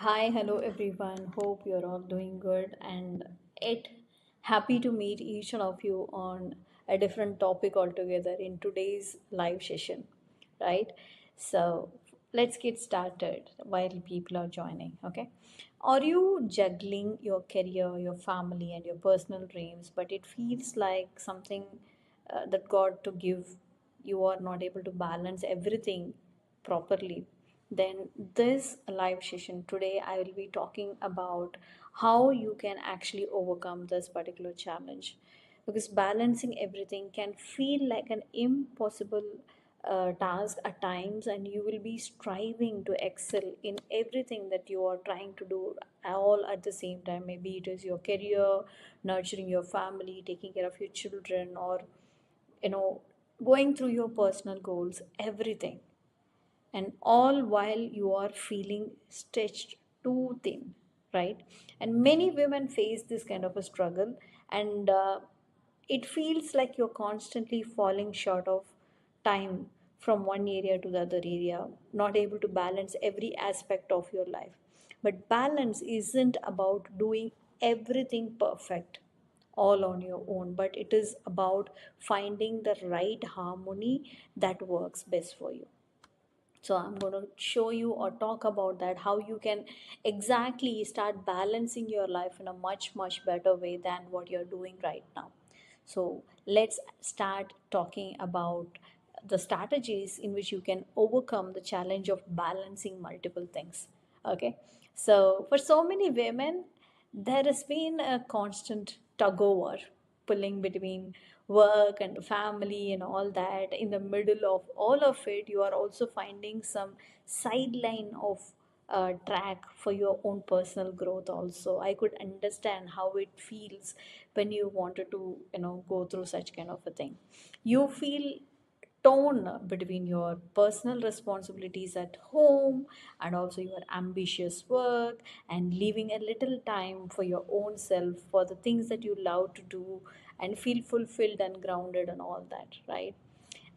Hi, hello everyone. Hope you're all doing good and it happy to meet each one of you on a different topic altogether in today's live session, right? So let's get started while people are joining, okay? Are you juggling your career, your family, and your personal dreams, but it feels like something that God to give you are not able to balance everything properly? Then this live session today I will be talking about how you can actually overcome this particular challenge, because balancing everything can feel like an impossible task at times, and you will be striving to excel in everything that you are trying to do all at the same time. Maybe it is your career, nurturing your family, taking care of your children, or you know going through your personal goals, everything, and all while you are feeling stretched too thin, right? And many women face this kind of a struggle, and it feels like you're constantly falling short of time from one area to the other area, not able to balance every aspect of your life. But balance isn't about doing everything perfect all on your own, but it is about finding the right harmony that works best for you. So I'm going to show you or talk about that, how you can exactly start balancing your life in a much better way than what you're doing right now. So let's start talking about the strategies in which you can overcome the challenge of balancing multiple things. Okay, so for so many women, there has been a constant tug of war, pulling between work and family and all that. In the middle of all of it, you are also finding some sideline of track for your own personal growth also. I could understand how it feels when you wanted to go through such kind of a thing. You feel torn between your personal responsibilities at home and also your ambitious work, and leaving a little time for your own self, for the things that you love to do and feel fulfilled and grounded and all that, right?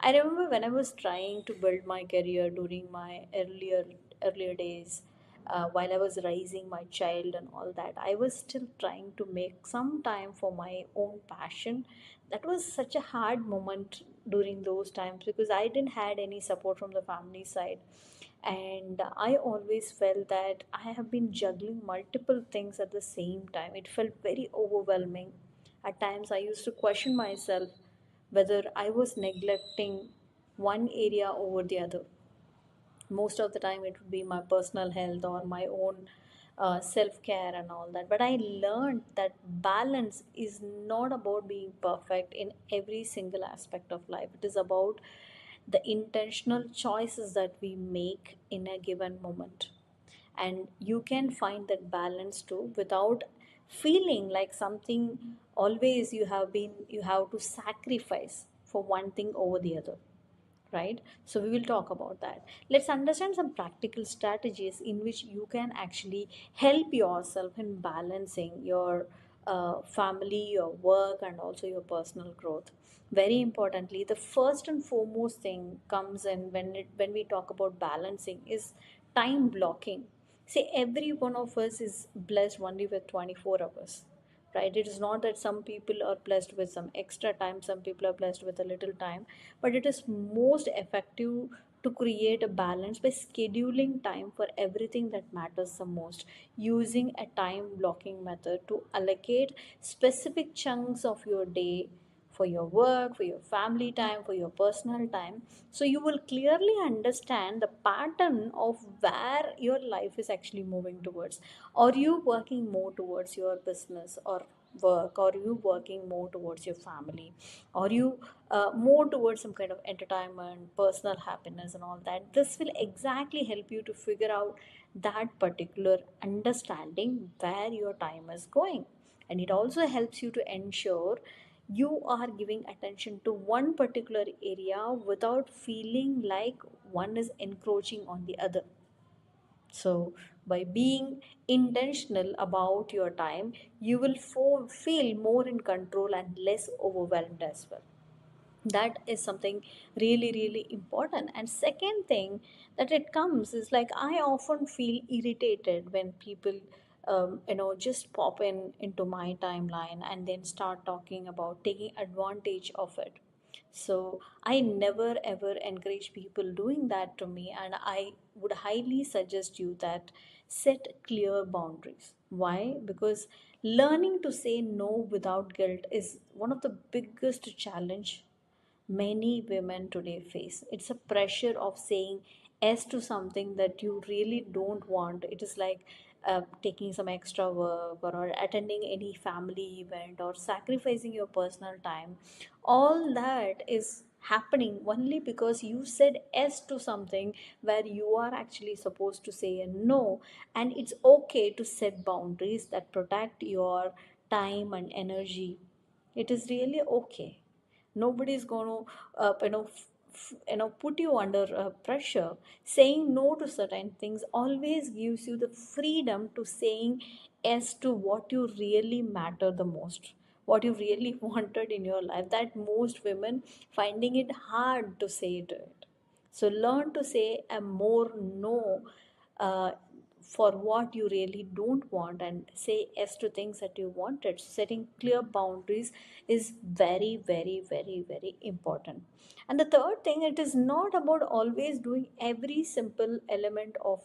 I remember when I was trying to build my career during my earlier days, while I was raising my child and all that, I was still trying to make some time for my own passion. That was such a hard moment during those times, because I didn't had any support from the family side, and I always felt that I have been juggling multiple things at the same time. It felt very overwhelming. At times, I used to question myself whether I was neglecting one area over the other. Most of the time, it would be my personal health or my own self care and all that. But I learned that balance is not about being perfect in every single aspect of life. It is about the intentional choices that we make in a given moment. And you can find that balance too without feeling like something always you have to sacrifice for one thing over the other, right? So we will talk about that. Let's understand some practical strategies in which you can actually help yourself in balancing your family, your work, and also your personal growth. Very importantly, the first and foremost thing comes in when we talk about balancing is time blocking. See, every one of us is blessed only with 24 hours, right? It is not that some people are blessed with some extra time, some people are blessed with a little time, but it is most effective to create a balance by scheduling time for everything that matters the most, using a time blocking method to allocate specific chunks of your day for your work, for your family time, for your personal time. So you will clearly understand the pattern of where your life is actually moving towards. Are you working more towards your business or work? Are you working more towards your family? Are you more towards some kind of entertainment, personal happiness, and all that? This will exactly help you to figure out that particular understanding where your time is going. And it also helps you to ensure you are giving attention to one particular area without feeling like one is encroaching on the other. So, by being intentional about your time, you will feel more in control and less overwhelmed as well. That is something really really important. And second thing that it comes is like, I often feel irritated when people just pop into my timeline and then start talking about taking advantage of it. So I never ever encourage people doing that to me, and I would highly suggest you that set clear boundaries. Why? Because learning to say no without guilt is one of the biggest challenge many women today face. It's a pressure of saying yes to something that you really don't want. It is like taking some extra work, or attending any family event, or sacrificing your personal time. All that is happening only because you said yes to something where you are actually supposed to say a no. And it's okay to set boundaries that protect your time and energy. It is really okay. Nobody is going to put you under pressure. Saying no to certain things always gives you the freedom to saying yes to what you really matter the most, what you really wanted in your life, that most women finding it hard to say it. So learn to say a more no uh, for what you really don't want, and say yes to things that you wanted. Setting clear boundaries is very, very, very, very important. And the third thing, it is not about always doing every simple element of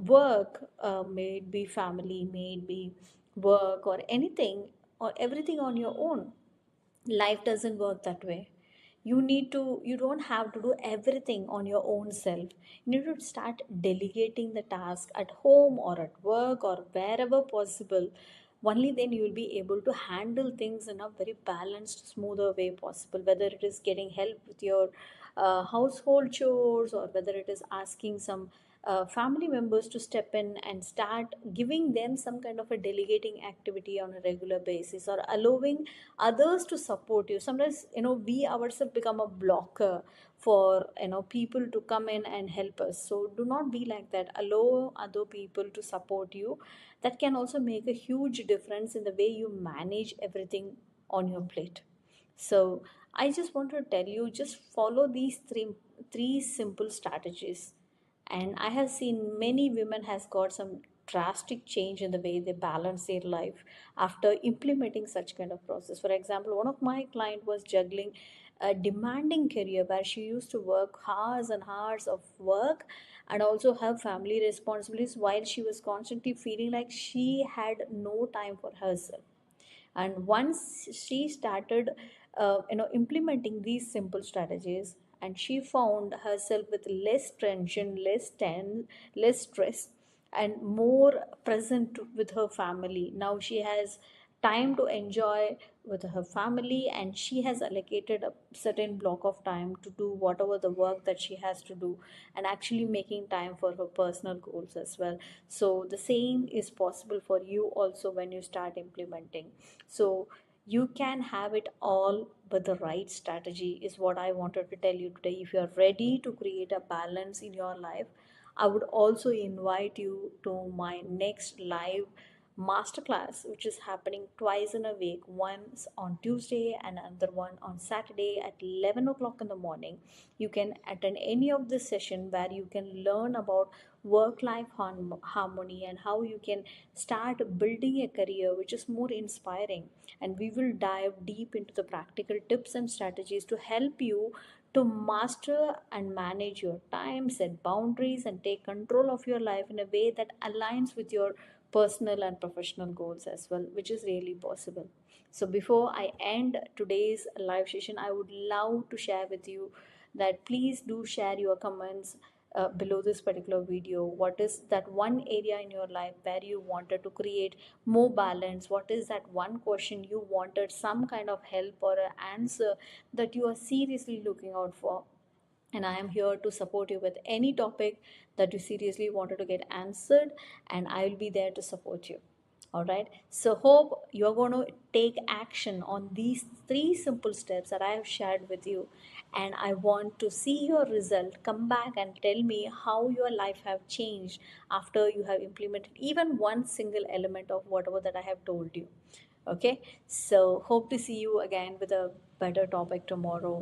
work, may it be family, may it be work, or anything, or everything on your own. Life doesn't work that way. You don't have to do everything on your own self. You need to start delegating the task at home or at work or wherever possible. Only then you will be able to handle things in a very balanced, smoother way possible, whether it is getting help with your household chores, or whether it is asking some family members to step in and start giving them some kind of a delegating activity on a regular basis, or allowing others to support you. Sometimes, we ourselves become a blocker for people to come in and help us. So do not be like that. Allow other people to support you. That can also make a huge difference in the way you manage everything on your plate. So I just want to tell you, just follow these three simple strategies. And I have seen many women has got some drastic change in the way they balance their life after implementing such kind of process. For example, one of my client was juggling a demanding career where she used to work hours and hours of work, and also have family responsibilities, while she was constantly feeling like she had no time for herself. And once she started implementing these simple strategies, and she found herself with less tension, less stress, and more present with her family. Now she has time to enjoy with her family, and she has allocated a certain block of time to do whatever the work that she has to do, and actually making time for her personal goals as well. So the same is possible for you also when you start implementing. So you can have it all, but the right strategy is what I wanted to tell you today. If you are ready to create a balance in your life, I would also invite you to my next live masterclass, which is happening twice in a week, once on Tuesday and another one on Saturday at 11 o'clock in the morning. You can attend any of this session where you can learn about work life harmony, and how you can start building a career which is more inspiring. And we will dive deep into the practical tips and strategies to help you to master and manage your time, set boundaries, and take control of your life in a way that aligns with your personal and professional goals as well, which is really possible. So, before I end today's live session, I would love to share with you that please do share your comments below this particular video. What is that one area in your life where you wanted to create more balance? What is that one question you wanted some kind of help or an answer that you are seriously looking out for? And I am here to support you with any topic that you seriously wanted to get answered, and I will be there to support you. All right, so hope you're going to take action on these three simple steps that I have shared with you, and I want to see your result. Come back and tell me how your life have changed after you have implemented even one single element of whatever that I have told you. Okay, so hope to see you again with a better topic tomorrow.